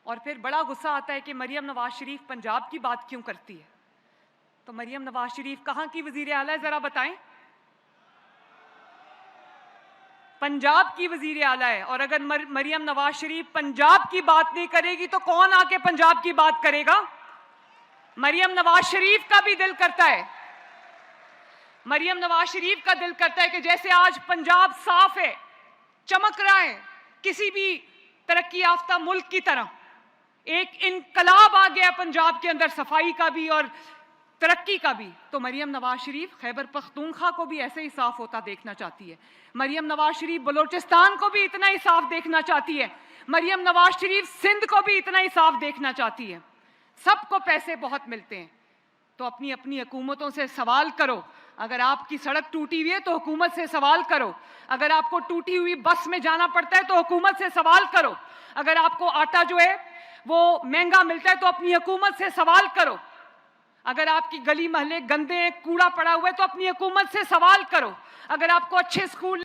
और फिर बड़ा गुस्सा आता है कि मरियम नवाज शरीफ पंजाब की बात क्यों करती है। तो मरियम नवाज शरीफ कहाँ की वजीर आला है, जरा बताएं? पंजाब की वजीर आला है। और अगर मरियम नवाज शरीफ पंजाब की बात नहीं करेगी तो कौन आके पंजाब की बात करेगा? मरियम नवाज शरीफ का भी दिल करता है, मरियम नवाज शरीफ का दिल करता है कि जैसे आज पंजाब साफ है, चमक रहा है किसी भी तरक्की याफ्ता मुल्क की तरह, एक इनकलाब आ गया पंजाब के अंदर सफाई का भी और तरक्की का भी, तो मरियम नवाज शरीफ खैबर पख्तूनख्वा को भी ऐसे ही साफ होता देखना चाहती है। मरियम नवाज शरीफ बलोचिस्तान को भी इतना ही साफ देखना चाहती है। मरियम नवाज शरीफ सिंध को भी इतना ही साफ देखना चाहती है। सबको पैसे बहुत मिलते हैं, तो अपनी अपनी हुकूमतों से सवाल करो। अगर आपकी सड़क टूटी हुई है तो हुकूमत से सवाल करो। अगर आपको टूटी हुई बस में जाना पड़ता है तो हुकूमत से सवाल करो। अगर आपको आटा जो है वो महंगा मिलता है तो अपनी हुकूमत से सवाल करो। अगर आपकी गली मोहल्ले गंदे हैं, कूड़ा पड़ा हुआ है तो अपनी हुकूमत से सवाल करो। अगर आपको अच्छे स्कूल